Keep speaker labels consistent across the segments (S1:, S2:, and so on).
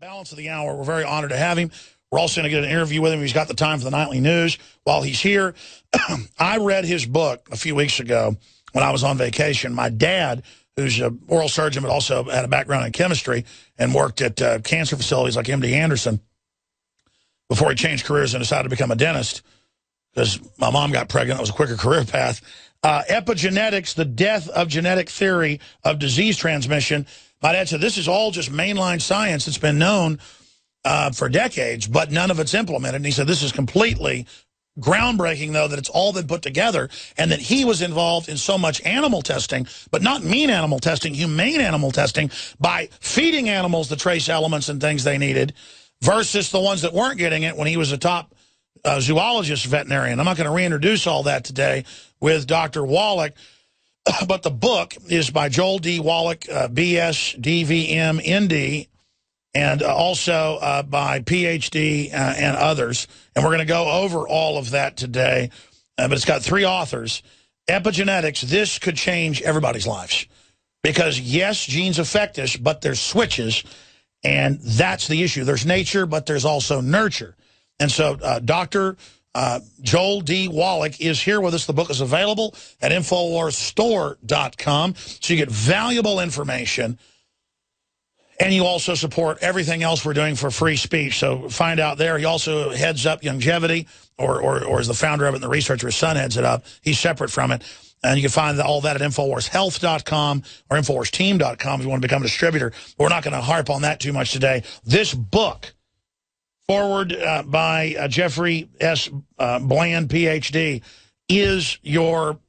S1: balance of the hour. We're very honored to have him. We're also going to get an interview with him. He's got the time for the nightly news while he's here. I read his book a few weeks ago when I was on vacation. My dad, who's an oral surgeon but also had a background in chemistry and worked at cancer facilities like MD Anderson before he changed careers and decided to become a dentist because my mom got pregnant. It was a quicker career path. Epigenetics, the death of genetic theory of disease transmission. My dad said, this is all just mainline science. It's been known for decades, but none of it's implemented. And he said, this is completely groundbreaking, though, that it's all been put together and that he was involved in so much animal testing, but not mean animal testing, humane animal testing, by feeding animals the trace elements and things they needed versus the ones that weren't getting it when he was a top zoologist veterinarian. I'm not going to reintroduce all that today with Dr. Wallach, but the book is by Joel D. Wallach, B.S., D.V.M., N.D., and also by Ph.D. And others. And we're going to go over all of that today. But it's got 3 authors. Epigenetics, this could change everybody's lives. Because, yes, genes affect us, but there's switches. And that's the issue. There's nature, but there's also nurture. And so Dr. Joel D. Wallach is here with us. The book is available at InfoWarsStore.com. So you get valuable information. And you also support everything else we're doing for free speech. So find out there. He also heads up Youngevity, or is the founder of it and the researcher. His son heads it up. He's separate from it. And you can find all that at InfoWarsHealth.com or InfoWarsTeam.com if you want to become a distributor. But we're not going to harp on that too much today. This book, forward by Jeffrey S. Bland, Ph.D., is your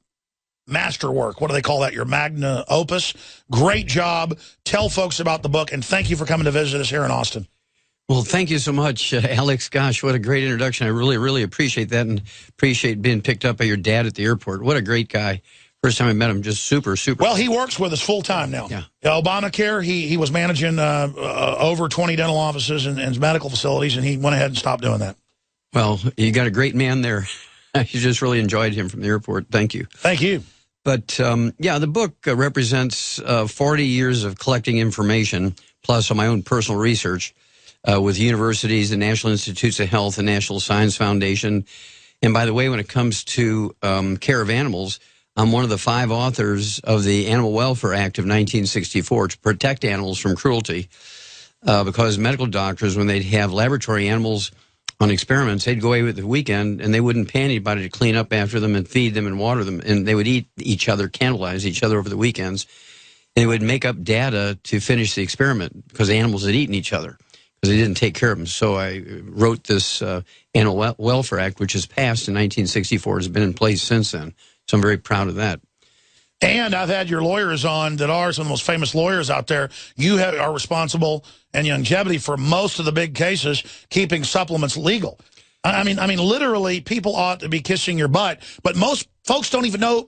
S1: masterwork. What do they call that? Your magna opus. Great job. Tell folks about the book, and thank you for coming to visit us here in Austin.
S2: Well, thank you so much, Alex. Gosh, what a great introduction. I really, really appreciate that, and appreciate being picked up by your dad at the airport. What a great guy. First time I met him, just super, super.
S1: Well, he works with us full time now.
S2: Yeah.
S1: Obamacare, he was managing over 20 dental offices and medical facilities, and he went ahead and stopped doing that.
S2: Well, you got a great man there. You just really enjoyed him from the airport. Thank you.
S1: Thank you.
S2: But, yeah, the book represents 40 years of collecting information, plus on my own personal research with universities, the National Institutes of Health, the National Science Foundation. And by the way, when it comes to care of animals, I'm one of the 5 authors of the Animal Welfare Act of 1964 to protect animals from cruelty, because medical doctors, when they'd have laboratory animals on experiments, they'd go away with the weekend, and they wouldn't pay anybody to clean up after them and feed them and water them, and they would eat each other, cannibalize each other over the weekends. And they would make up data to finish the experiment because the animals had eaten each other because they didn't take care of them. So I wrote this Animal Welfare Act, which was passed in 1964, has been in place since then. So I'm very proud of that.
S1: And I've had your lawyers on that are some of the most famous lawyers out there. You are responsible in Youngevity for most of the big cases, keeping supplements legal. I mean, literally, people ought to be kissing your butt. But most folks don't even know.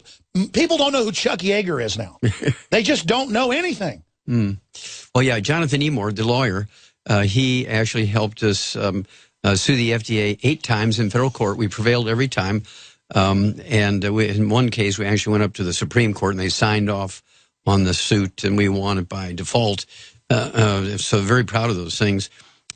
S1: People don't know who Chuck Yeager is now. They just don't know anything.
S2: Well, yeah, Jonathan Emord, the lawyer, he actually helped us sue the FDA 8 times in federal court. We prevailed every time. And in one case, we actually went up to the Supreme Court, and they signed off on the suit, and we won it by default. So very proud of those things.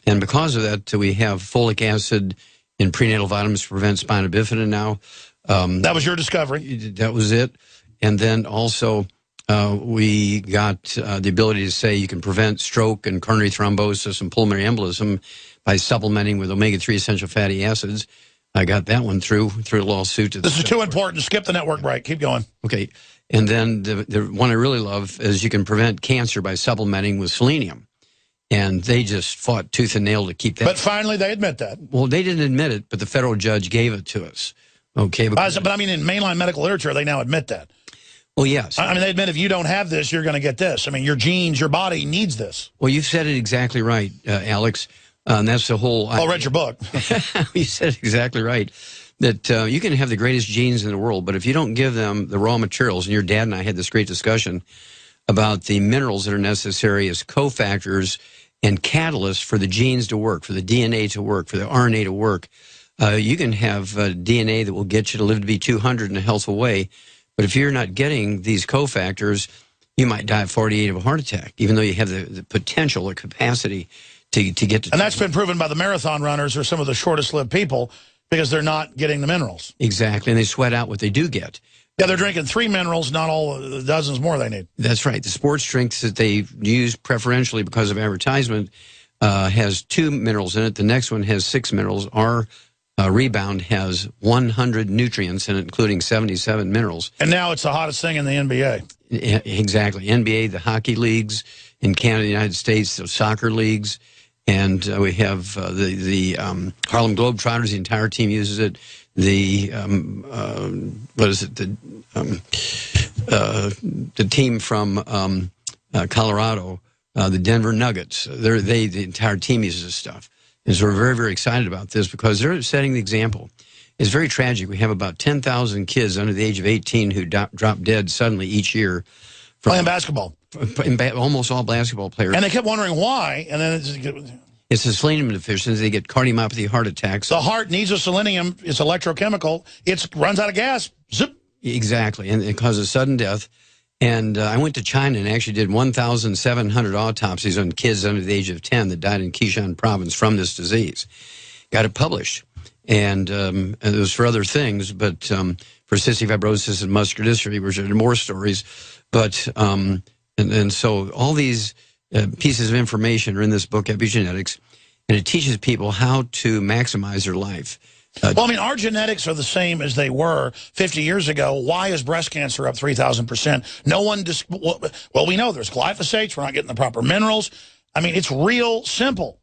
S2: And because of that, we have folic acid in prenatal vitamins to prevent spina bifida now.
S1: That was your discovery.
S2: That was it. And then also we got the ability to say you can prevent stroke and coronary thrombosis and pulmonary embolism by supplementing with omega-3 essential fatty acids. I got that one through a lawsuit.
S1: This is too important. Skip the network break. Keep going.
S2: Okay. And then the one I really love is you can prevent cancer by supplementing with selenium. And they just fought tooth and nail to keep that.
S1: But finally, they admit that.
S2: Well, they didn't admit it, but the federal judge gave it to us. Okay.
S1: But I mean, in mainline medical literature, they now admit that.
S2: Well, yes.
S1: I mean, they admit if you don't have this, you're going to get this. I mean, your genes, your body needs this.
S2: Well, you've said it exactly right, Alex. And that's the whole...
S1: I read your book.
S2: You said it exactly right. That you can have the greatest genes in the world, but if you don't give them the raw materials, and your dad and I had this great discussion about the minerals that are necessary as cofactors and catalysts for the genes to work, for the DNA to work, for the RNA to work, you can have DNA that will get you to live to be 200 in a healthful way, but if you're not getting these cofactors, you might die at 48 of a heart attack, even though you have the potential or capacity to get to.
S1: And that's been proven by the marathon runners, or some of the shortest lived people, because they're not getting the minerals.
S2: Exactly, and they sweat out what they do get.
S1: Yeah, they're drinking 3 minerals, not all the dozens more they need.
S2: That's right. The sports drinks that they use preferentially because of advertisement has 2 minerals in it. The next one has 6 minerals. Our Rebound has 100 nutrients in it, including 77 minerals.
S1: And now it's the hottest thing in the NBA.
S2: Exactly. NBA, the hockey leagues, in Canada, the United States, the soccer leagues. And we have the Harlem Globetrotters. The entire team uses it. The the team from Colorado, the Denver Nuggets. The entire team uses this stuff. And so we're very, very excited about this because they're setting the example. It's very tragic. We have about 10,000 kids under the age of 18 who drop dead suddenly each year.
S1: Playing basketball.
S2: Almost all basketball players.
S1: And they kept wondering why, and then
S2: it's a selenium deficiency. They get cardiomyopathy, heart attacks.
S1: The heart needs a selenium. It's electrochemical. It runs out of gas. Zip.
S2: Exactly, and it causes sudden death. And I went to China and actually did 1,700 autopsies on kids under the age of 10 that died in Qishan province from this disease. Got it published. And it was for other things, but for cystic fibrosis and muscular dystrophy, which are more stories. But, and so all these pieces of information are in this book, Epigenetics, and it teaches people how to maximize their life.
S1: Well, I mean, our genetics are the same as they were 50 years ago. Why is breast cancer up 3,000%? No one well, we know there's glyphosates. We're not getting the proper minerals. I mean, it's real simple.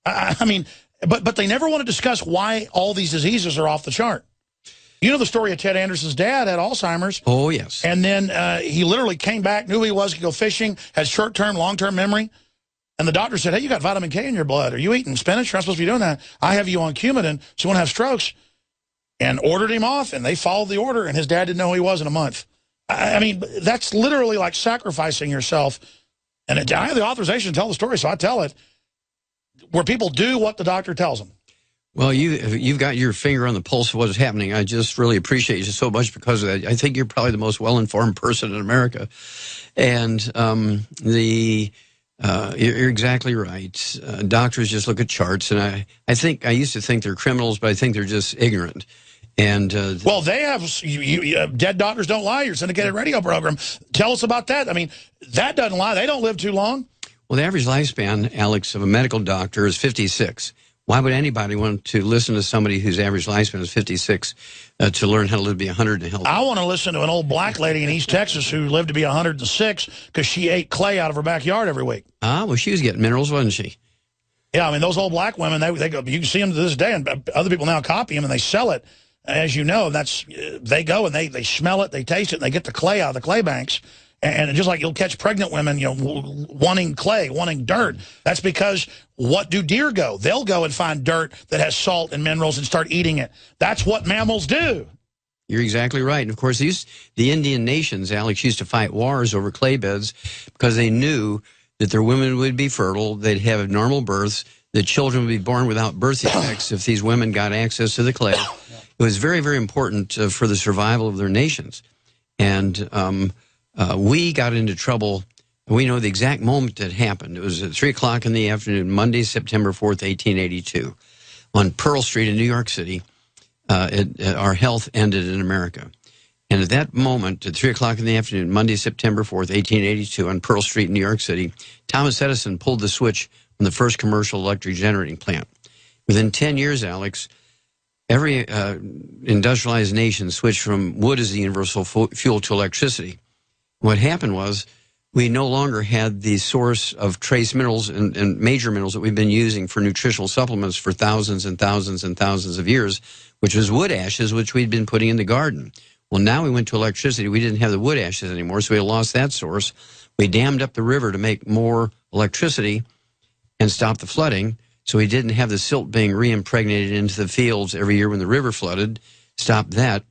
S1: I mean, but they never want to discuss why all these diseases are off the chart. You know the story of Ted Anderson's dad had Alzheimer's.
S2: Oh, yes.
S1: And then he literally came back, knew who he was, could go fishing, had short-term, long-term memory. And the doctor said, hey, you got vitamin K in your blood. Are you eating spinach? You're not supposed to be doing that. I have you on Coumadin, so you won't have strokes. And ordered him off, and they followed the order, and his dad didn't know who he was in a month. I mean, that's literally like sacrificing yourself. And I have the authorization to tell the story, so I tell it, where people do what the doctor tells them.
S2: Well, you've got your finger on the pulse of what is happening. I just really appreciate you so much because of that. I think you're probably the most well-informed person in America. And you're exactly right. Doctors just look at charts, and I think I used to think they're criminals, but I think they're just ignorant. And
S1: well, they have Dead Doctors Don't Lie, your syndicated radio program. Tell us about that. I mean, that doesn't lie. They don't live too long.
S2: Well, the average lifespan, Alex, of a medical doctor is 56. Why would anybody want to listen to somebody whose average lifespan is 56 to learn how to live to be 100 and healthy?
S1: I want to listen to an old black lady in East Texas who lived to be 106 because she ate clay out of her backyard every week.
S2: Ah, well, she was getting minerals, wasn't she?
S1: Yeah, I mean, those old black women, they go, you can see them to this day, and other people now copy them, and they sell it. As you know, they go and they smell it, they taste it, and they get the clay out of the clay banks. And just like you'll catch pregnant women, you know, wanting clay, wanting dirt. That's because what do deer go? They'll go and find dirt that has salt and minerals and start eating it. That's what mammals do.
S2: You're exactly right. And, of course, the Indian nations, Alex, used to fight wars over clay beds because they knew that their women would be fertile, they'd have normal births, that children would be born without birth defects if these women got access to the clay. It was very, very important for the survival of their nations. And we got into trouble. We know the exact moment that happened. It was at 3 o'clock in the afternoon, Monday, September 4th, 1882. On Pearl Street in New York City, our health ended in America. And at that moment, at 3 o'clock in the afternoon, Monday, September 4th, 1882, on Pearl Street in New York City, Thomas Edison pulled the switch on the first commercial electric generating plant. Within 10 years, Alex, every industrialized nation switched from wood as the universal fuel to electricity. What happened was we no longer had the source of trace minerals and major minerals that we've been using for nutritional supplements for thousands and thousands and thousands of years, which was wood ashes, which we'd been putting in the garden. Well, now we went to electricity. We didn't have the wood ashes anymore, so we lost that source. We dammed up the river to make more electricity and stop the flooding, so we didn't have the silt being reimpregnated into the fields every year when the river flooded. Stopped that.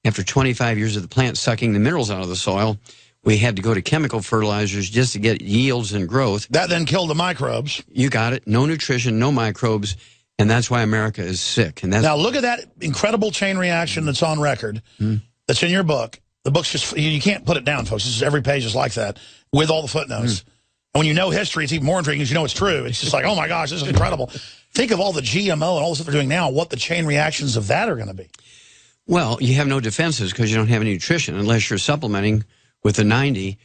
S2: After 25 years of the plant sucking the minerals out of the soil, we had to go to chemical fertilizers just to get yields and growth.
S1: That then killed the microbes.
S2: You got it. No nutrition, no microbes, and that's why America is sick. And now
S1: look at that incredible chain reaction that's on record, that's in your book. The book's just, you can't put it down, folks. This is, every page is like that, with all the footnotes. And when you know history, it's even more intriguing because you know it's true. It's just like, oh my gosh, this is incredible. Think of all the GMO and all the stuff they're doing now, what the chain reactions of that are going to be.
S2: Well, you have no defenses because you don't have any nutrition unless you're supplementing with the 90.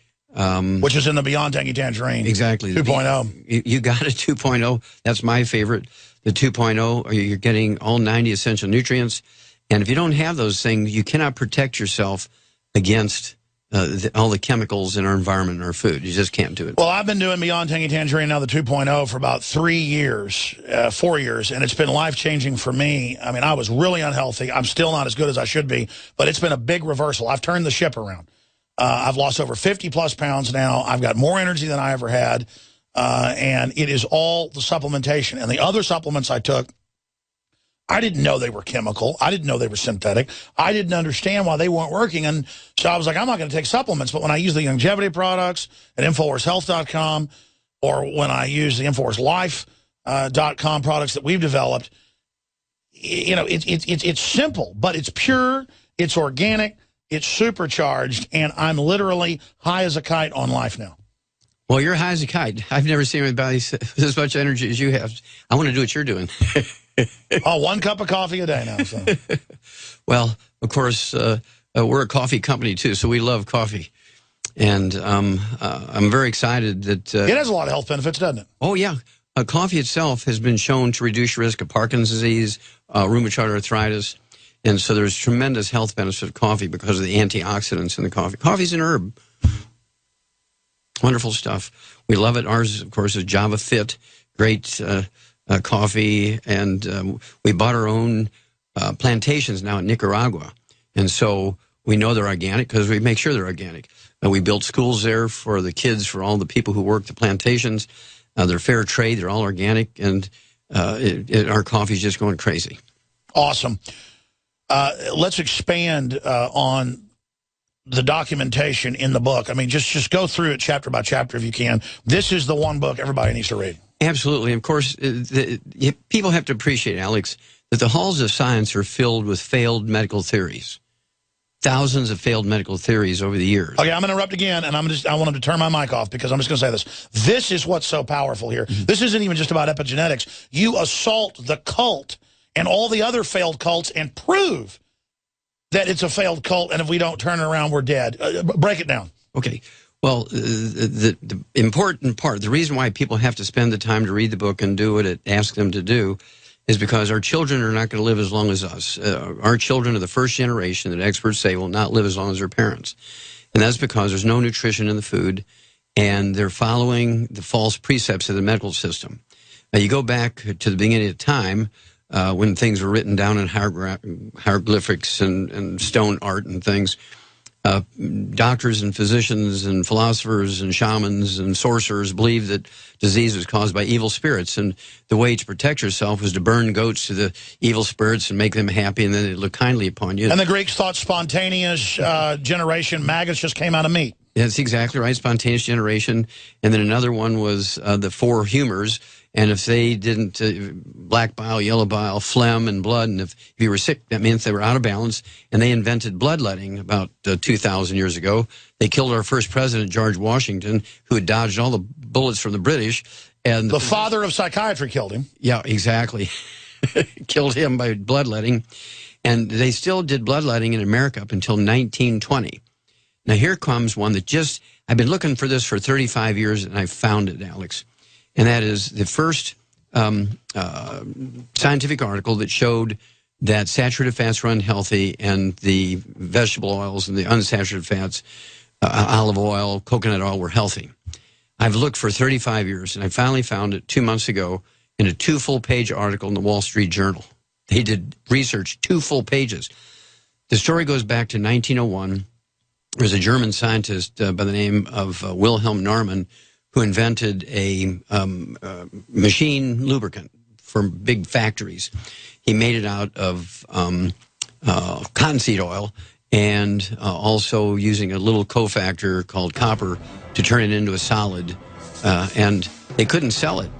S1: Which is in the Beyond Tangy Tangerine.
S2: Exactly.
S1: 2.0.
S2: You got a 2.0. That's my favorite. The 2.0, you're getting all 90 essential nutrients. And if you don't have those things, you cannot protect yourself against all the chemicals in our environment and our food. You just can't do it.
S1: Well, I've been doing Beyond Tangy Tangerine, now the 2.0, for about 4 years, and it's been life-changing for me. I mean, I was really unhealthy. I'm still not as good as I should be, but it's been a big reversal. I've turned the ship around. I've lost over 50-plus pounds now. I've got more energy than I ever had, and it is all the supplementation. And the other supplements I took, I didn't know they were chemical. I didn't know they were synthetic. I didn't understand why they weren't working. And so I was like, I'm not going to take supplements. But when I use the longevity products at InfoWarsHealth.com, or when I use the InfoWarsLife.com products that we've developed, you know, it's simple, but it's pure, it's organic, it's supercharged, and I'm literally high as a kite on life now.
S2: Well, you're high as a kite. I've never seen anybody with as much energy as you have. I want to do what you're doing.
S1: Oh, 1 cup of coffee a day now. So.
S2: Well, of course, we're a coffee company, too, so we love coffee. And I'm very excited that...
S1: it has a lot of health benefits, doesn't it?
S2: Oh, yeah. Coffee itself has been shown to reduce risk of Parkinson's disease, rheumatoid arthritis. And so there's tremendous health benefits of coffee because of the antioxidants in the coffee. Coffee's an herb. Wonderful stuff. We love it. Ours, of course, is Java Fit. Great coffee. And we bought our own plantations now in Nicaragua. And so we know they're organic because we make sure they're organic. And we built schools there for the kids, for all the people who work the plantations. They're fair trade. They're all organic. And our coffee's just going crazy.
S1: Awesome. Let's expand on the documentation in the book. I mean, just go through it chapter by chapter if you can. This is the one book everybody needs to read.
S2: Absolutely. Of course, people have to appreciate, Alex, that the halls of science are filled with failed medical theories. Thousands of failed medical theories over the years. Okay, I'm going to interrupt again, and I want to turn my mic off because I'm just going to say this. This is what's so powerful here. Mm-hmm. This isn't even just about epigenetics. You assault the cult and all the other failed cults and prove that it's a failed cult, and if we don't turn it around, we're dead. Break it down. Okay. Well, the important part, the reason why people have to spend the time to read the book and do what it asks them to do is because our children are not going to live as long as us. Our children are the first generation that experts say will not live as long as their parents. And that's because there's no nutrition in the food, and they're following the false precepts of the medical system. Now, you go back to the beginning of time, when things were written down in hieroglyphics and stone art and things, doctors and physicians and philosophers and shamans and sorcerers believed that disease was caused by evil spirits, and the way to protect yourself was to burn goats to the evil spirits and make them happy, and then they'd look kindly upon you. And the Greeks thought spontaneous generation, maggots just came out of meat. That's exactly right, spontaneous generation. And then another one was the 4 humors. And if they didn't, black bile, yellow bile, phlegm, and blood, and if you were sick, that means they were out of balance. And they invented bloodletting about 2,000 years ago. They killed our first president, George Washington, who had dodged all the bullets from the British. And the father of psychiatry killed him. Yeah, exactly. Killed him by bloodletting. And they still did bloodletting in America up until 1920. Now here comes one that just, I've been looking for this for 35 years, and I found it, Alex. And that is the first scientific article that showed that saturated fats were unhealthy and the vegetable oils and the unsaturated fats, olive oil, coconut oil, were healthy. I've looked for 35 years, and I finally found it 2 months ago in a 2 full-page article in the Wall Street Journal. They did research, 2 full pages. The story goes back to 1901. There's a German scientist by the name of Wilhelm Naumann who invented a machine lubricant for big factories. He made it out of cottonseed oil and also using a little cofactor called copper to turn it into a solid. And they couldn't sell it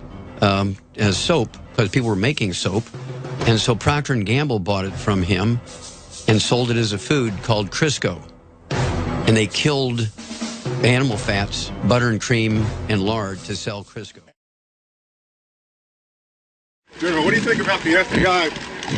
S2: as soap because people were making soap. And so Procter & Gamble bought it from him and sold it as a food called Crisco. And they killed animal fats, butter and cream, and lard to sell Crisco.
S3: General, what do you think about the FBI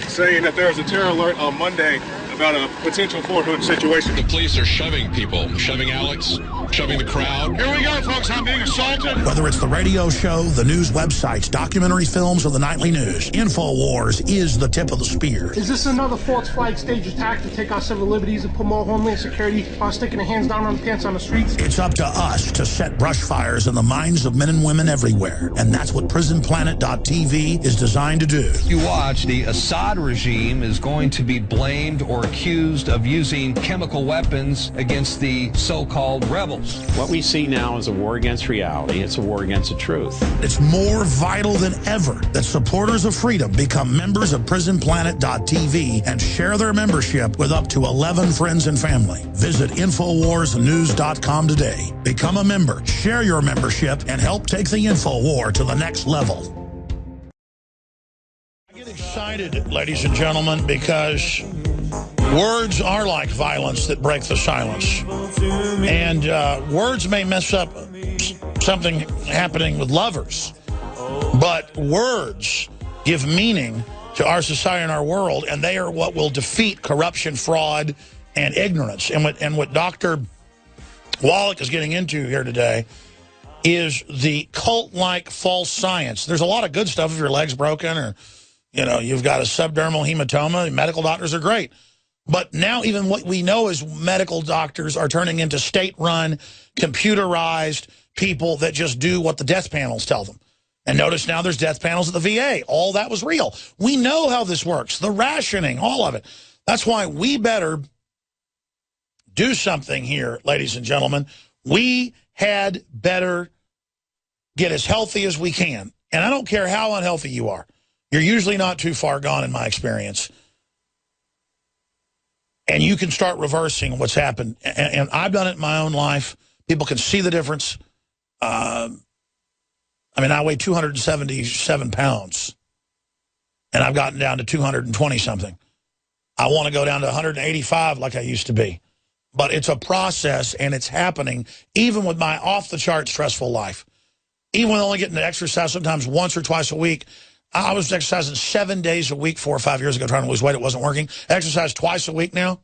S3: saying that there was a terror alert on Monday about a potential Fort Hood situation?
S4: The police are shoving people, shoving Alex, shoving the crowd.
S1: Here we go, folks. I'm being assaulted. Whether it's the radio show, the news websites, documentary films, or the nightly news, InfoWars is the tip of the spear.
S5: Is this another false flag stage attack to take our civil liberties and put more homeland security while sticking their hands down on the pants on the streets?
S1: It's up to us to set brush fires in the minds of men and women everywhere. And that's what PrisonPlanet.tv is designed to do.
S6: You watch, the Assad regime is going to be blamed or accused of using chemical weapons against the so-called rebels.
S7: What we see now is a war against reality. It's a war against the truth.
S1: It's more vital than ever that supporters of freedom become members of PrisonPlanet.tv and share their membership with up to 11 friends and family. Visit InfoWarsNews.com today. Become a member, share your membership, and help take the InfoWar to the next level. I get excited, ladies and gentlemen, because words are like violence that break the silence. And words may mess up something happening with lovers, but words give meaning to our society and our world, and they are what will defeat corruption, fraud, and ignorance. And what Dr. Wallach is getting into here today is the cult-like false science. There's a lot of good stuff if your leg's broken or, you know, you've got a subdermal hematoma. Medical doctors are great. But now even what we know is medical doctors are turning into state-run, computerized people that just do what the death panels tell them. And notice now there's death panels at the VA. All that was real. We know how this works. The rationing, all of it. That's why we better do something here, ladies and gentlemen. We had better get as healthy as we can. And I don't care how unhealthy you are. You're usually not too far gone in my experience. And you can start reversing what's happened. And I've done it in my own life. People can see the difference. I mean, I weigh 277 pounds. And I've gotten down to 220-something. I want to go down to 185 like I used to be. But it's a process, and it's happening even with my off-the-chart stressful life. Even with only getting to exercise sometimes once or twice a week. I was exercising 7 days a week 4 or 5 years ago trying to lose weight. It wasn't working. Exercise twice a week now.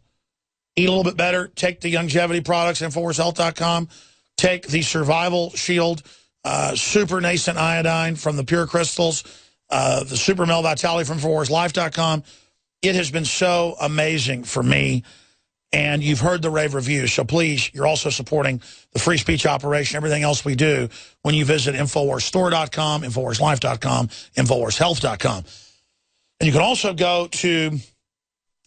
S1: Eat a little bit better. Take the longevity products, InfoWarsHealth.com. Take the Survival Shield, super nascent iodine from the Pure Crystals, the Super Male Vitality from InfoWarsLife.com. It has been so amazing for me. And you've heard the rave reviews. So please, you're also supporting the free speech operation, everything else we do when you visit InfoWarsStore.com, InfoWarsLife.com, InfoWarsHealth.com. And you can also go to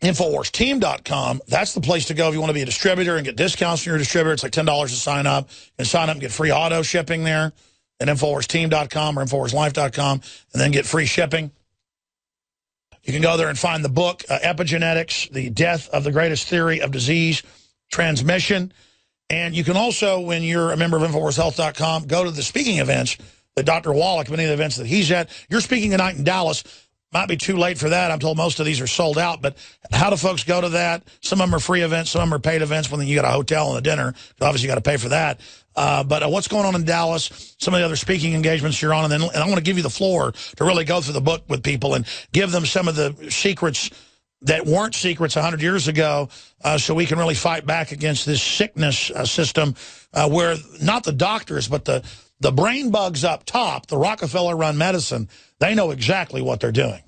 S1: InfoWarsTeam.com. That's the place to go if you want to be a distributor and get discounts from your distributor. It's like $10 to sign up. You can sign up and get free auto shipping there at InfoWarsTeam.com or InfoWarsLife.com and then get free shipping. You can go there and find the book, Epigenetics, The Death of the Greatest Theory of Disease Transmission. And you can also, when you're a member of InfoWarsHealth.com, go to the speaking events that Dr. Wallach, many of the events that he's at. You're speaking tonight in Dallas. Might be too late for that. I'm told most of these are sold out. But how do folks go to that? Some of them are free events. Some of them are paid events when you got a hotel and a dinner. Obviously, you got to pay for that. But what's going on in Dallas, some of the other speaking engagements you're on, and I want to give you the floor to really go through the book with people and give them some of the secrets that weren't secrets 100 years ago so we can really fight back against this sickness system where not the doctors, but the brain bugs up top, the Rockefeller-run medicine, they know exactly what they're doing.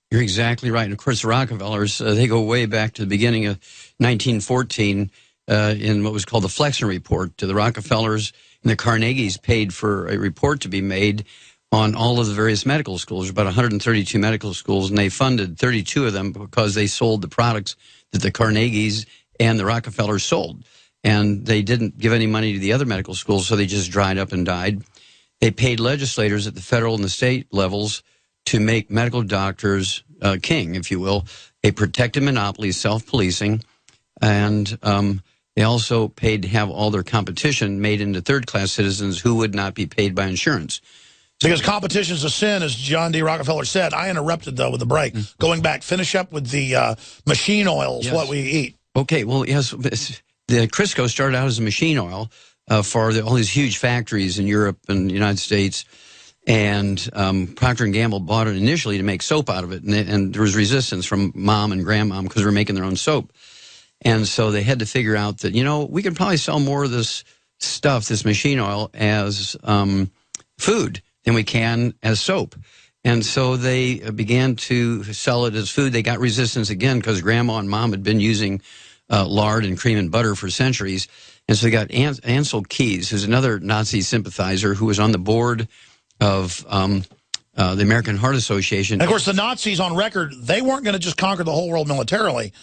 S2: You're exactly right. And, of course, the Rockefellers, they go way back to the beginning of 1914 in what was called the Flexner Report. The Rockefellers and the Carnegies paid for a report to be made on all of the various medical schools, about 132 medical schools, and they funded 32 of them because they sold the products that the Carnegies and the Rockefellers sold. And they didn't give any money to the other medical schools, so they just dried up and died. They paid legislators at the federal and the state levels to make medical doctors king, if you will, a protected monopoly, self-policing, and they also paid to have all their competition made into third-class citizens who would not be paid by insurance.
S1: Because competition's a sin, as John D. Rockefeller said. I interrupted, though, with the break. Going back, finish up with the machine oils, yes. What we eat.
S2: Okay, well, yes, the Crisco started out as a machine oil. for all these huge factories in Europe and the United States. And Procter & Gamble bought it initially to make soap out of it. And there was resistance from mom and grandmom because they were making their own soap. And so they had to figure out that, you know, we could probably sell more of this stuff, this machine oil, as food than we can as soap. And so they began to sell it as food. They got resistance again because grandma and mom had been using lard and cream and butter for centuries. And so they got Ansel Keys, who's another Nazi sympathizer who was on the board of the American Heart Association.
S1: And of course, the Nazis on record, they weren't going to just conquer the whole world militarily.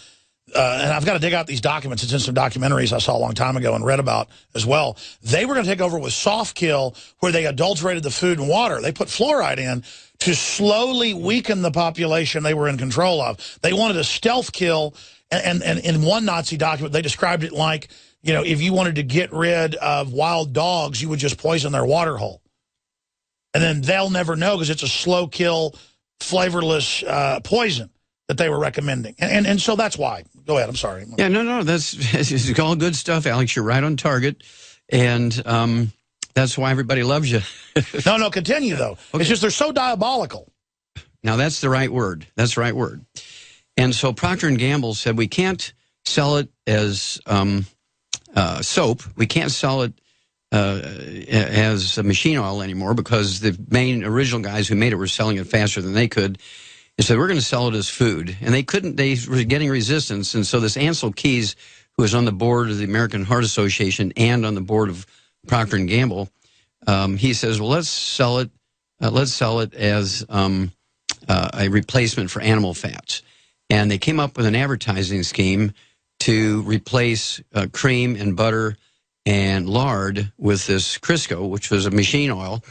S1: And I've got to dig out these documents. It's in some documentaries I saw a long time ago and read about as well. They were going to take over with soft kill, where they adulterated the food and water. They put fluoride in to slowly weaken the population they were in control of. They wanted a stealth kill. And in one Nazi document, they described it like, you know, if you wanted to get rid of wild dogs, you would just poison their water hole. And then they'll never know because it's a slow kill, flavorless poison that they were recommending. And so that's why. Go ahead. I'm sorry.
S2: Yeah, no, it's all good stuff, Alex. You're right on target. And that's why everybody loves you.
S1: No, continue, though. Okay. It's just they're so diabolical.
S2: Now, that's the right word. That's the right word. And so Procter & Gamble said, we can't sell it as soap. We can't sell it as a machine oil anymore because the main original guys who made it were selling it faster than they could. And so we're going to sell it as food. And they couldn't, they were getting resistance. And so this Ansel Keys, who was on the board of the American Heart Association and on the board of Procter & Gamble, he says, well, let's sell it as a replacement for animal fats. And they came up with an advertising scheme to replace cream and butter and lard with this Crisco, which was a machine oil.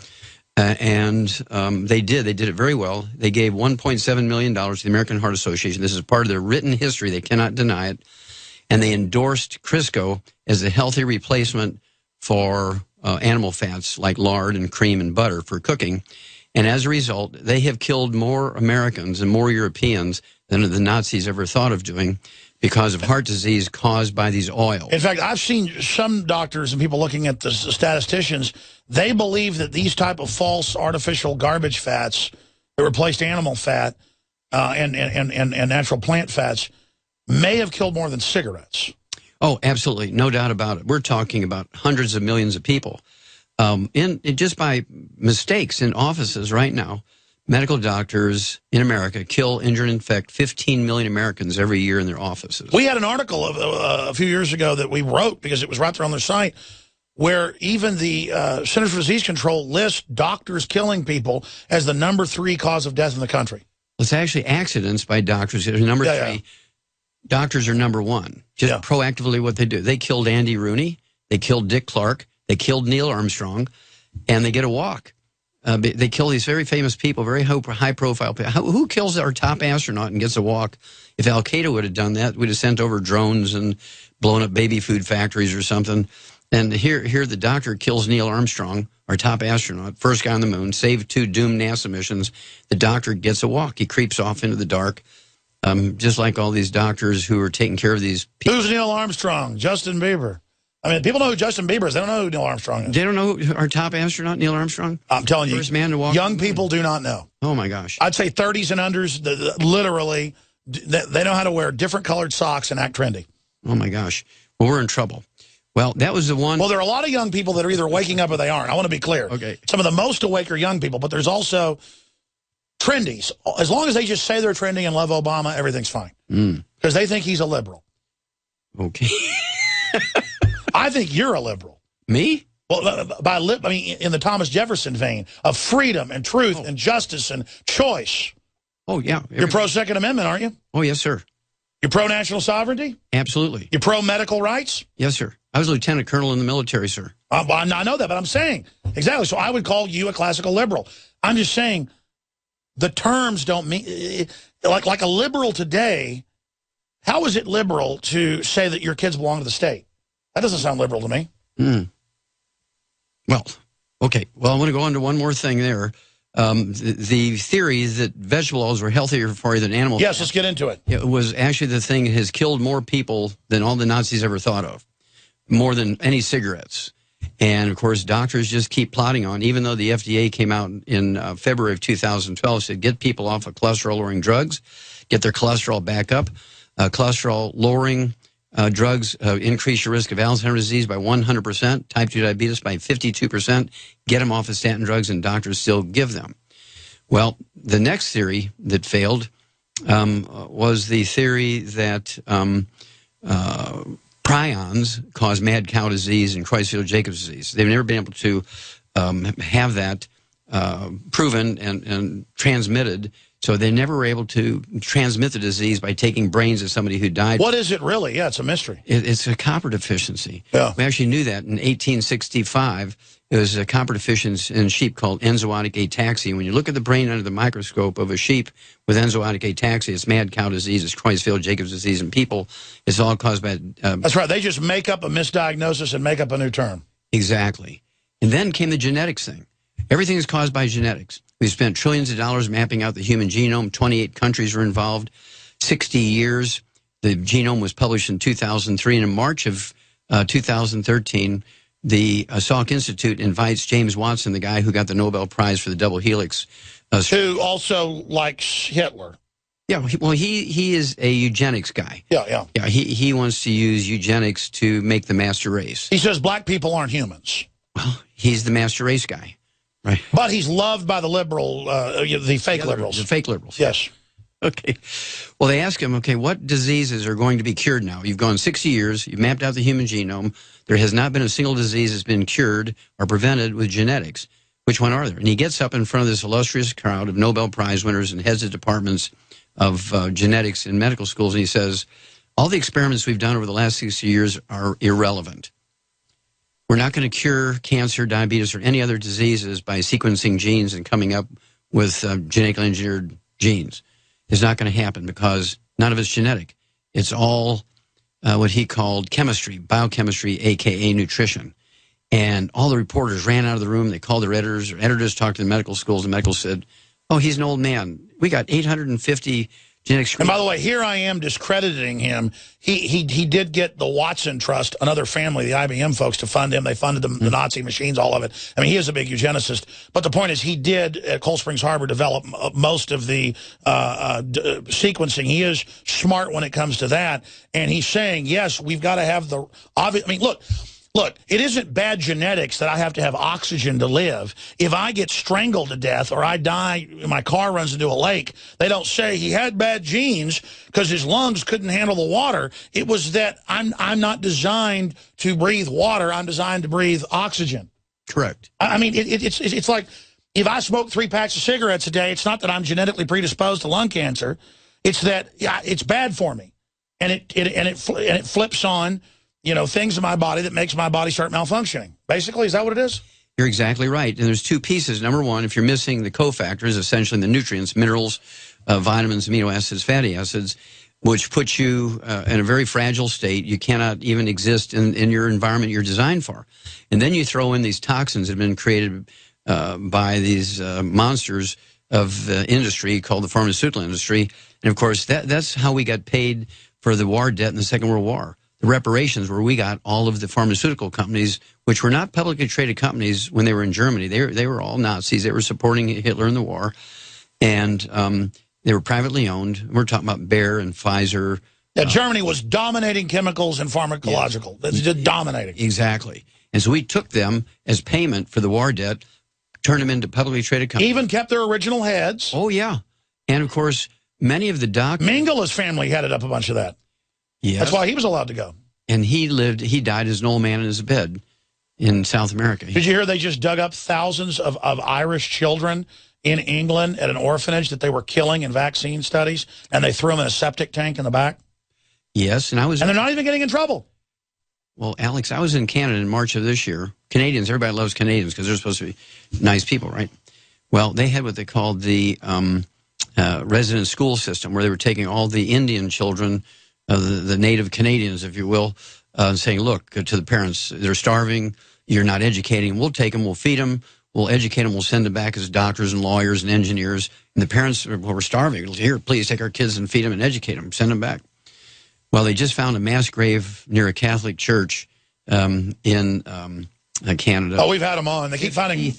S2: And they did it very well. They gave $1.7 million to the American Heart Association. This is part of their written history. They cannot deny it. And they endorsed Crisco as a healthy replacement for animal fats like lard and cream and butter for cooking. And as a result, they have killed more Americans and more Europeans than the Nazis ever thought of doing because of heart disease caused by these oils.
S1: In fact, I've seen some doctors and people looking at the statisticians, they believe that these type of false artificial garbage fats that replaced animal fat and natural plant fats may have killed more than cigarettes.
S2: Oh, absolutely. No doubt about it. We're talking about hundreds of millions of people. Just by mistakes in offices right now, medical doctors in America kill, injure, and infect 15 million Americans every year in their offices.
S1: We had an article a few years ago that we wrote because it was right there on their site where even the Centers for Disease Control lists doctors killing people as the #3 cause of death in the country.
S2: It's actually accidents by doctors. Number three. Yeah. Doctors are #1. Just proactively what they do. They killed Andy Rooney. They killed Dick Clark. They killed Neil Armstrong. And they get a walk. They kill these very famous people, very high-profile people. Who kills our top astronaut and gets a walk? If Al-Qaeda would have done that, we'd have sent over drones and blown up baby food factories or something. And here the doctor kills Neil Armstrong, our top astronaut, first guy on the moon, saved 2 doomed NASA missions. The doctor gets a walk. He creeps off into the dark, just like all these doctors who are taking care of these people.
S1: Who's Neil Armstrong? Justin Bieber. I mean, people know who Justin Bieber is. They don't know who Neil Armstrong is.
S2: They don't know who our top astronaut, Neil Armstrong?
S1: I'm telling you,
S2: first man to walk.
S1: Young people do not know.
S2: Oh, my gosh.
S1: I'd say 30s and unders, literally, they know how to wear different colored socks and act trendy.
S2: Oh, my gosh. Well, we're in trouble. Well, that was the one.
S1: Well, there are a lot of young people that are either waking up or they aren't. I want to be clear.
S2: Okay.
S1: Some of the most awake are young people, but there's also trendies. As long as they just say they're trendy and love Obama, everything's fine. Because they think he's a liberal.
S2: Okay.
S1: I think you're a liberal.
S2: Me?
S1: Well, I mean, in the Thomas Jefferson vein of freedom and truth and justice and choice.
S2: Oh, yeah.
S1: You're pro-Second Amendment, aren't you?
S2: Oh, yes, sir.
S1: You're pro-national sovereignty?
S2: Absolutely.
S1: You're pro-medical rights?
S2: Yes, sir. I was a lieutenant colonel in the military, sir.
S1: I know that, but I'm saying, exactly. So I would call you a classical liberal. I'm just saying the terms don't mean, like a liberal today, how is it liberal to say that your kids belong to the state? That doesn't sound liberal to me.
S2: Well, okay. Well, I want to go on to one more thing there. The theory that vegetable oils were healthier for you than animal
S1: Yes, let's get into it.
S2: It was actually the thing that has killed more people than all the Nazis ever thought of, more than any cigarettes. And, of course, doctors just keep plodding on, even though the FDA came out in February of 2012, said get people off of cholesterol-lowering drugs, get their cholesterol back up. Cholesterol-lowering drugs increase your risk of Alzheimer's disease by 100%, type 2 diabetes by 52%, get them off of statin drugs, and doctors still give them. Well, the next theory that failed was the theory that prions cause mad cow disease and Creutzfeldt-Jacobs disease. They've never been able to have that proven and transmitted, so they never were able to transmit the disease by taking brains of somebody who died.
S1: What is it really? Yeah, it's a mystery.
S2: It's a copper deficiency.
S1: Yeah.
S2: We actually knew that in 1865. It was a copper deficiency in sheep called enzootic ataxia. When you look at the brain under the microscope of a sheep with enzootic ataxia, it's mad cow disease, it's Creutzfeldt-Jacobs disease in people. It's all caused by...
S1: That's right. They just make up a misdiagnosis and make up a new term.
S2: Exactly. And then came the genetics thing. Everything is caused by genetics. We spent trillions of dollars mapping out the human genome. 28 countries were involved. 60 years. The genome was published in 2003. And in March of 2013... the Salk Institute invites James Watson, the guy who got the Nobel Prize for the double helix.
S1: Who also likes Hitler.
S2: Yeah, he is a eugenics guy.
S1: Yeah.
S2: He wants to use eugenics to make the master race.
S1: He says black people aren't humans.
S2: Well, he's the master race guy, right?
S1: But he's loved by the liberal, the fake liberals.
S2: The fake liberals.
S1: Yes.
S2: Okay. Well, they ask him, okay, what diseases are going to be cured now? You've gone 60 years. You've mapped out the human genome. There has not been a single disease that's been cured or prevented with genetics. Which one are there? And he gets up in front of this illustrious crowd of Nobel Prize winners and heads of departments of genetics in medical schools, and he says, all the experiments we've done over the last 60 years are irrelevant. We're not going to cure cancer, diabetes, or any other diseases by sequencing genes and coming up with genetically engineered genes. It's not going to happen because none of it's genetic. It's all what he called chemistry, biochemistry, a.k.a. nutrition. And all the reporters ran out of the room. They called their editors. Their editors talked to the medical schools. The medical said, oh, he's an old man. We got 850 genetic screens.
S1: And by the way, here I am discrediting him. He did get the Watson Trust, another family, the IBM folks, to fund him. They funded the Nazi machines, all of it. I mean, he is a big eugenicist. But the point is, he did, at Cold Springs Harbor, develop most of the sequencing. He is smart when it comes to that. And he's saying, yes, we've got to have the obvious. I mean, look, it isn't bad genetics that I have to have oxygen to live. If I get strangled to death or I die, my car runs into a lake, they don't say he had bad genes because his lungs couldn't handle the water. It was that I'm not designed to breathe water. I'm designed to breathe oxygen.
S2: Correct.
S1: I mean, it's like if I smoke 3 packs of cigarettes a day, it's not that I'm genetically predisposed to lung cancer. It's that, yeah, it's bad for me. And it flips on, you know, things in my body that makes my body start malfunctioning. Basically, is that what it is?
S2: You're exactly right. And there's 2 pieces. Number one, if you're missing the cofactors, essentially the nutrients, minerals, vitamins, amino acids, fatty acids, which puts you in a very fragile state. You cannot even exist in your environment you're designed for. And then you throw in these toxins that have been created by these monsters of the industry called the pharmaceutical industry. And, of course, that's how we got paid for the war debt in the Second World War. The reparations where we got all of the pharmaceutical companies, which were not publicly traded companies when they were in Germany. They were all Nazis. They were supporting Hitler in the war. And they were privately owned. We're talking about Bayer and Pfizer.
S1: Yeah, Germany was dominating chemicals and pharmacological. That's just dominating.
S2: Exactly. And so we took them as payment for the war debt, turned them into publicly traded companies.
S1: Even kept their original heads.
S2: Oh, yeah. And, of course, many of the doctors...
S1: Mengele's family headed up a bunch of that.
S2: Yes.
S1: That's why he was allowed to go.
S2: And he died as an old man in his bed in South America.
S1: Did you hear they just dug up thousands of Irish children in England at an orphanage that they were killing in vaccine studies, and they threw them in a septic tank in the back?
S2: Yes, and
S1: they're not even getting in trouble.
S2: Well, Alex, I was in Canada in March of this year. Canadians, everybody loves Canadians because they're supposed to be nice people, right? Well, they had what they called the resident school system, where they were taking all the Indian children, the native Canadians, if you will, saying, look, to the parents, they're starving, you're not educating, we'll take them, we'll feed them, we'll educate them, we'll send them back as doctors and lawyers and engineers. And the parents were starving. Here, please take our kids and feed them and educate them, send them back. Well, they just found a mass grave near a Catholic church in Canada.
S1: Oh, we've had them on. They keep finding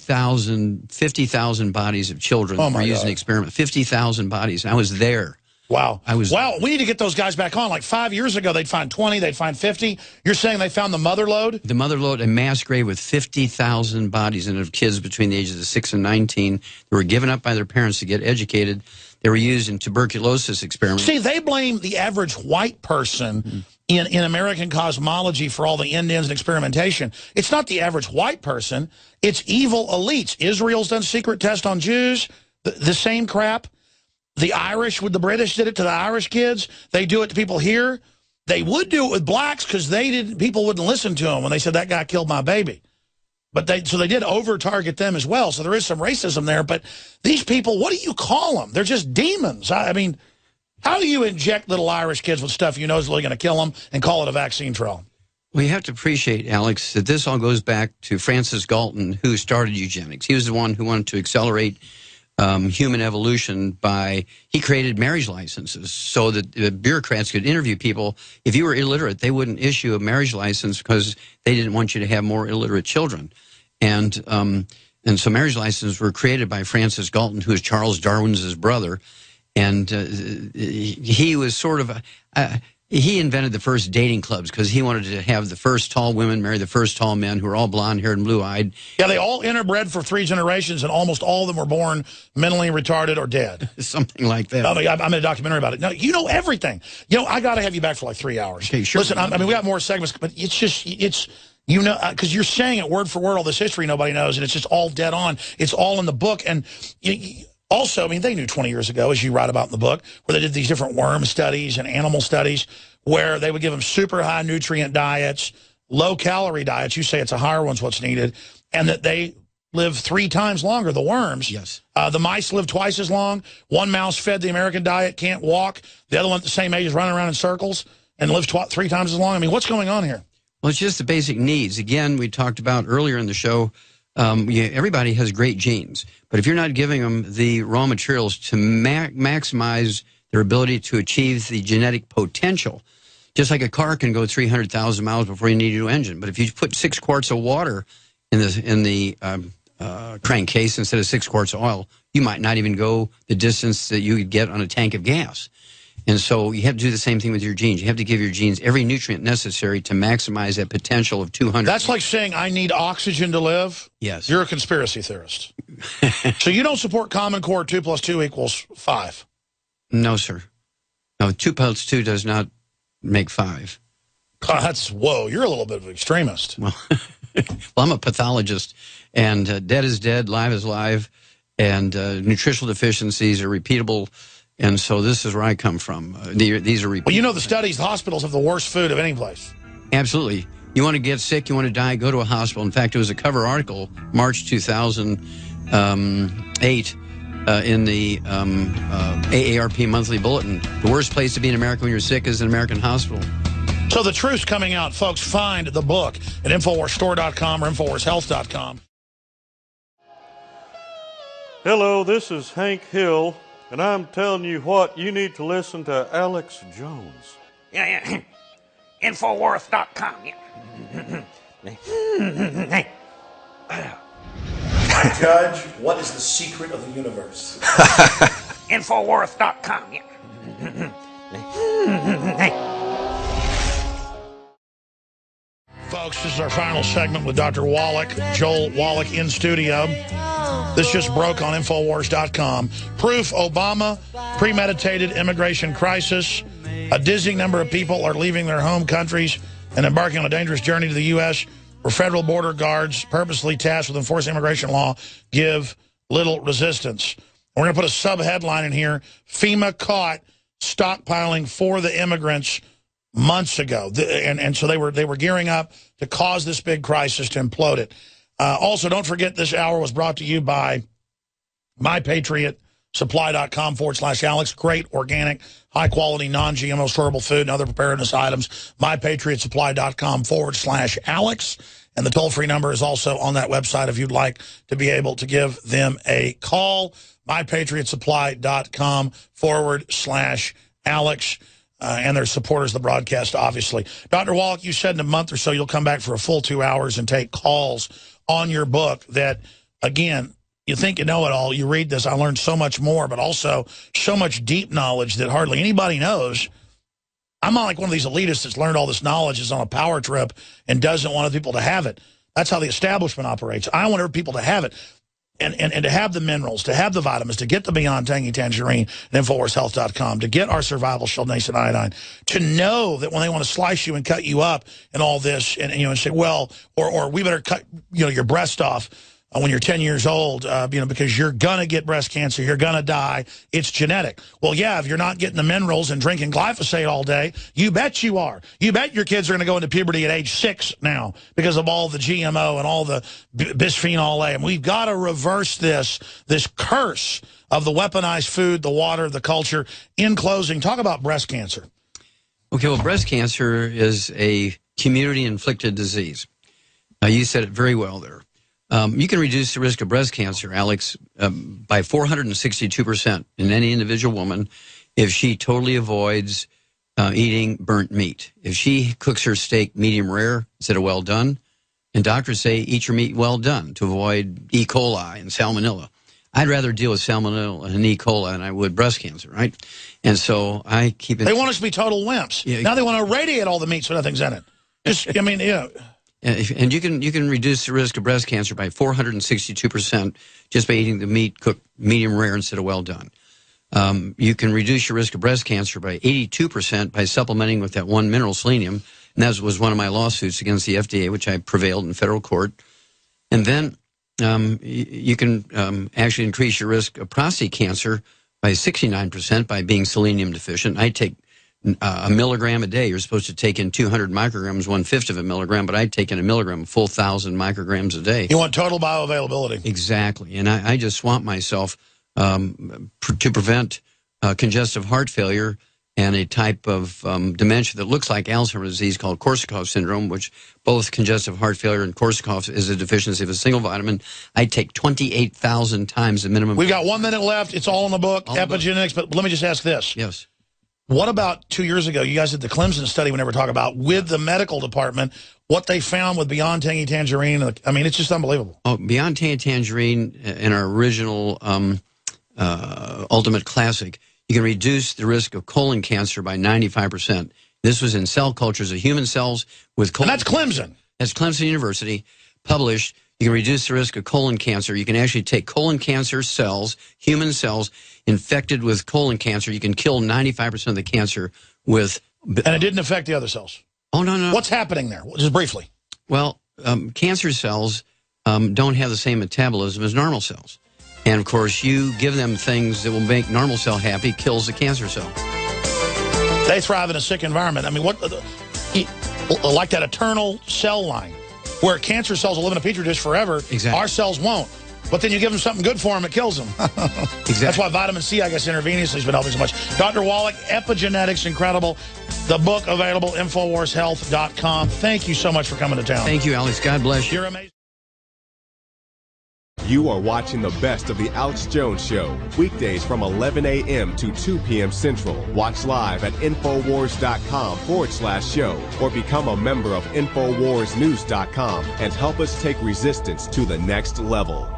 S2: 50,000 bodies of children were used in the experiment. 50,000 bodies. I was there.
S1: Wow. Well, we need to get those guys back on. Like 5 years ago, they'd find 20, they'd find 50. You're saying they found the mother lode?
S2: The mother lode, a mass grave with 50,000 bodies and of kids between the ages of 6 and 19. They were given up by their parents to get educated. They were used in tuberculosis experiments.
S1: See, they blame the average white person in American cosmology for all the Indians and experimentation. It's not the average white person. It's evil elites. Israel's done secret tests on Jews, the same crap. The Irish, with the British did it to the Irish kids. They do it to people here. They would do it with blacks because people wouldn't listen to them when they said that guy killed my baby. But so they did over-target them as well. So there is some racism there. But these people, what do you call them? They're just demons. I mean, how do you inject little Irish kids with stuff you know is really going to kill them and call it a vaccine trial?
S2: Well, you have to appreciate, Alex, that this all goes back to Francis Galton, who started eugenics. He was the one who wanted to accelerate human evolution he created marriage licenses so that the bureaucrats could interview people. If you were illiterate, they wouldn't issue a marriage license because they didn't want you to have more illiterate children. And so marriage licenses were created by Francis Galton, who is Charles Darwin's brother. And he was sort of he invented the first dating clubs because he wanted to have the first tall women marry the first tall men who were all blonde-haired and blue-eyed.
S1: Yeah, they all interbred for 3 generations, and almost all of them were born mentally retarded or dead.
S2: Something like that.
S1: I mean, I'm in a documentary about it. No, you know everything. You know, I got to have you back for like 3 hours.
S2: Okay, sure.
S1: Listen, I mean, we got more segments, but you know, because you're saying it word for word, all this history nobody knows, and it's just all dead on. It's all in the book, and also, I mean, they knew 20 years ago, as you write about in the book, where they did these different worm studies and animal studies, where they would give them super high nutrient diets, low calorie diets. You say it's a higher one's what's needed, and that they live 3 times longer, the worms.
S2: Yes.
S1: The mice live twice as long. One mouse fed the American diet, can't walk. The other one at the same age is running around in circles and lives 3 times as long. I mean, what's going on here?
S2: Well, it's just the basic needs. Again, we talked about earlier in the show, everybody has great genes, but if you're not giving them the raw materials to maximize their ability to achieve the genetic potential, just like a car can go 300,000 miles before you need a new engine. But if you put 6 quarts of water in the crankcase instead of 6 quarts of oil, you might not even go the distance that you would get on a tank of gas. And so you have to do the same thing with your genes. You have to give your genes every nutrient necessary to maximize that potential of 200.
S1: That's like saying I need oxygen to live?
S2: Yes.
S1: You're a conspiracy theorist. So you don't support Common Core 2 + 2 = 5?
S2: No, sir. No, 2 + 2 does not make 5.
S1: Whoa, you're a little bit of an extremist.
S2: Well, I'm a pathologist, and dead is dead, live is live, and nutritional deficiencies are repeatable. And so this is where I come from. These are repeatable. Well,
S1: you know the studies, the hospitals have the worst food of any place.
S2: Absolutely. You want to get sick, you want to die, go to a hospital. In fact, it was a cover article, March 2008, in the AARP Monthly Bulletin. The worst place to be in America when you're sick is an American hospital.
S1: So the truth's coming out, folks. Find the book at InfoWarsStore.com or InfoWarsHealth.com.
S8: Hello, this is Hank Hill, and I'm telling you what, you need to listen to Alex Jones.
S9: Yeah. Infowars.com.
S1: Judge, what is the secret of the universe?
S9: Infowars.com.
S1: Folks, this is our final segment with Dr. Wallach, Joel Wallach in studio. This just broke on Infowars.com. Proof Obama premeditated immigration crisis. A dizzying number of people are leaving their home countries and embarking on a dangerous journey to the U.S. where federal border guards purposely tasked with enforcing immigration law give little resistance. We're going to put a sub-headline in here. FEMA caught stockpiling for the immigrants months ago. And so they were gearing up to cause this big crisis, to implode it. Also, don't forget this hour was brought to you by MyPatriotSupply.com/Alex. Great, organic, high-quality, non-GMO storable food and other preparedness items. MyPatriotSupply.com/Alex. And the toll-free number is also on that website if you'd like to be able to give them a call. MyPatriotSupply.com/Alex. and they're supporters of the broadcast, obviously. Dr. Wallach, you said in a month or so you'll come back for a full 2 hours and take calls on your book that, again, you think you know it all. You read this, I learned so much more, but also so much deep knowledge that hardly anybody knows. I'm not like one of these elitists that's learned all this knowledge, is on a power trip, and doesn't want other people to have it. That's how the establishment operates. I want other people to have it. And to have the minerals, to have the vitamins, to get the Beyond Tangy Tangerine at InfoWarsHealth.com, to get our Survival Shield Nascent Iodine, to know that when they want to slice you and cut you up and all this, and you know, and say, well, or we better cut, you know, your breast off when you're 10 years old, you know, because you're going to get breast cancer, you're going to die, it's genetic. Well, yeah, if you're not getting the minerals and drinking glyphosate all day, you bet you are. You bet your kids are going to go into puberty at age 6 now because of all the GMO and all the bisphenol A. And we've got to reverse this curse of the weaponized food, the water, the culture. In closing, talk about breast cancer.
S2: Okay, well, breast cancer is a community-inflicted disease. You said it very well there. You can reduce the risk of breast cancer, Alex, by 462% in any individual woman if she totally avoids eating burnt meat. If she cooks her steak medium rare instead of well done, and doctors say eat your meat well done to avoid E. coli and salmonella. I'd rather deal with salmonella and E. coli than I would breast cancer, right? And so I keep it.
S1: They want us to be total wimps. Yeah. Now they want to irradiate all the meat so nothing's in it. Just, I mean, yeah.
S2: And you can reduce the risk of breast cancer by 462% just by eating the meat cooked medium rare instead of well done. You can reduce your risk of breast cancer by 82% by supplementing with that one mineral, selenium. And that was one of my lawsuits against the FDA, which I prevailed in federal court. And then you can actually increase your risk of prostate cancer by 69% by being selenium deficient. I take a milligram a day. You're supposed to take in 200 micrograms, 1/5 of a milligram, but I'd take in a milligram, a full 1,000 micrograms a day.
S1: You want total bioavailability.
S2: Exactly. And I just swamp myself to prevent congestive heart failure and a type of dementia that looks like Alzheimer's disease called Korsakoff syndrome, which both congestive heart failure and Korsakoff is a deficiency of a single vitamin. I take 28,000 times the minimum.
S1: We've got 1 minute left. It's all in the book, Epigenetics. But let me just ask this.
S2: Yes.
S1: What about 2 years ago, you guys did the Clemson study we never talk about, with the medical department, what they found with Beyond Tangy Tangerine? I mean, it's just unbelievable.
S2: Oh, Beyond Tangy Tangerine in our original Ultimate Classic, you can reduce the risk of colon cancer by 95%. This was in cell cultures of human cells with colon.
S1: And that's Clemson.
S2: That's Clemson University, published. You can reduce the risk of colon cancer. You can actually take colon cancer cells, human cells, infected with colon cancer. You can kill 95% of the cancer with...
S1: And it didn't affect the other cells?
S2: Oh, no, no.
S1: What's happening there? Just briefly.
S2: Well, cancer cells don't have the same metabolism as normal cells. And, of course, you give them things that will make normal cell happy, kills the cancer cell.
S1: They thrive in a sick environment. I mean, what like that eternal cell line, where cancer cells will live in a petri dish forever.
S2: Exactly.
S1: Our cells won't. But then you give them something good for them, it kills them.
S2: Exactly.
S1: That's why vitamin C, I guess, intravenously has been helping so much. Dr. Wallach, Epigenetics, incredible. The book available, InfoWarsHealth.com. Thank you so much for coming to town.
S2: Thank you, Alex. God bless you.
S1: You're amazing.
S10: You are watching the best of the Alex Jones Show, weekdays from 11 a.m. to 2 p.m. Central. Watch live at Infowars.com/show or become a member of InfoWarsNews.com and help us take resistance to the next level.